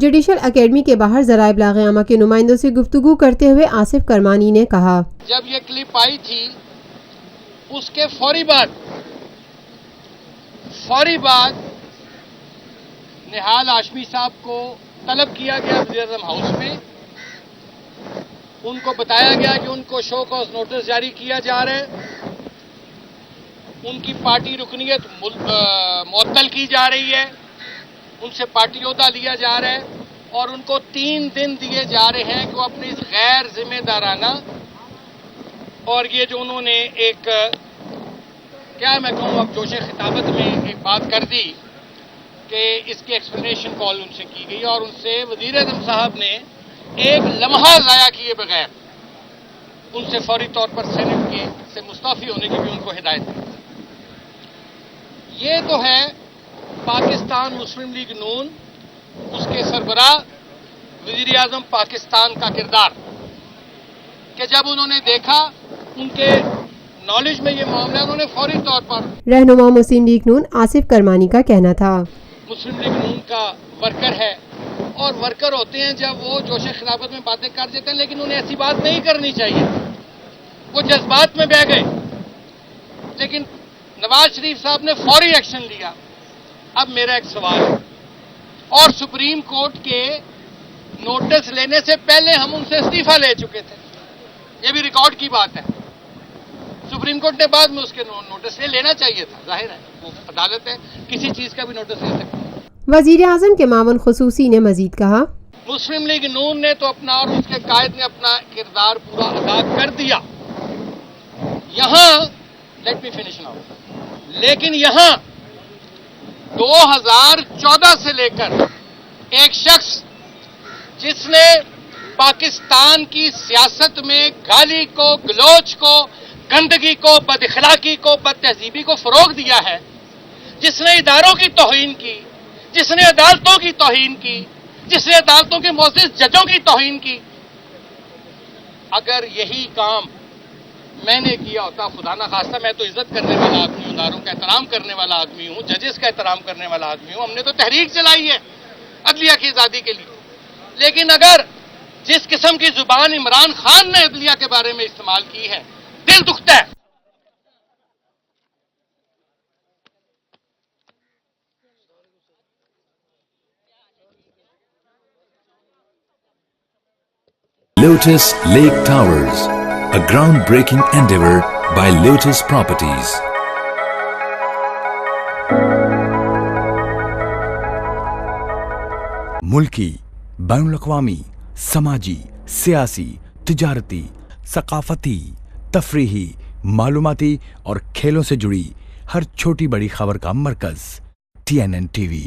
Judicial academy کے باہر ذرائع ابلاغ عامہ کے نمائندوں سے گفتگو کرتے ہوئے آصف کرمانی نے کہا، جب یہ کلپ آئی تھی اس کے فوری بعد نہال ہاشمی صاحب کو طلب کیا گیا وزیر اعظم ہاؤس میں. ان کو بتایا گیا کہ ان کو شو کاز نوٹس جاری کیا جا رہا ہے، ان کی پارٹی رکنیت معطل کی جا رہی ہے، ان سے پارٹی عہدہ لیا جا رہا ہے اور ان کو 3 دن دیے جا رہے ہیں کہ وہ اپنی غیر ذمہ دارانہ اور یہ جو انہوں نے ایک کیا میں کہوں اب جوش خطابت میں ایک بات کر دی کہ اس کی ایکسپلینیشن کال ان سے کی گئی اور ان سے وزیر اعظم صاحب نے ایک لمحہ ضائع کیے بغیر ان سے فوری طور پر سینٹ کے سے مستعفی ہونے کی بھی ان کو ہدایت دی. یہ تو ہے پاکستان مسلم لیگ نون، اس کے سربراہ وزیر اعظم پاکستان کا کردار کہ جب انہوں نے دیکھا ان کے نالج میں یہ معاملہ، انہوں نے فوری طور پر رہنما مسلم لیگ نون آصف کرمانی کا کہنا تھا، مسلم لیگ نون کا ورکر ہے اور ورکر ہوتے ہیں جب وہ جوش خلافت میں باتیں کر دیتے ہیں، لیکن انہیں ایسی بات نہیں کرنی چاہیے. وہ جذبات میں بہہ گئے، لیکن نواز شریف صاحب نے فوری ایکشن لیا. اب میرا ایک سوال ہے، اور سپریم کورٹ کے نوٹس لینے سے پہلے ہم ان سے استعفیٰ لے چکے تھے، یہ بھی ریکارڈ کی بات ہے. سپریم کورٹ نے بعد میں اس کے نوٹس لینا چاہیے تھا، ظاہر ہے وہ عدالت ہے، کسی چیز کا بھی نوٹس لے سکتے. وزیر اعظم کے معاون خصوصی نے مزید کہا، مسلم لیگ نون نے تو اپنا اور اس کے قائد نے اپنا کردار پورا ادا کر دیا. یہاں لیٹ می فنش ناؤ، لیکن یہاں 2014 سے لے کر ایک شخص جس نے پاکستان کی سیاست میں گالی کو، گلوچ کو، گندگی کو، بد اخلاقی کو، بد تہذیبی کو فروغ دیا ہے، جس نے اداروں کی توہین کی، جس نے عدالتوں کی توہین کی، جس نے عدالتوں کے معزز ججوں کی توہین کی، اگر یہی کام میں نے کیا ہوتا، خدا نہ خواستہ، میں تو عزت کرنے والا آدمی ہوں، اداروں کا احترام کرنے والا آدمی ہوں، ججز کا احترام کرنے والا آدمی ہوں، ہم نے تو تحریک چلائی ہے عدلیہ کی آزادی کے لیے. لیکن اگر جس قسم کی زبان عمران خان نے عدلیہ کے بارے میں استعمال کی ہے، دل دکھتا ہے. Lotus Lake Towers, a groundbreaking endeavor by Lotus Properties. ملکی، بین الاقوامی، سماجی، سیاسی، تجارتی، ثقافتی، تفریحی، معلوماتی اور کھیلوں سے جڑی ہر چھوٹی بڑی خبر کا مرکز TNN TV.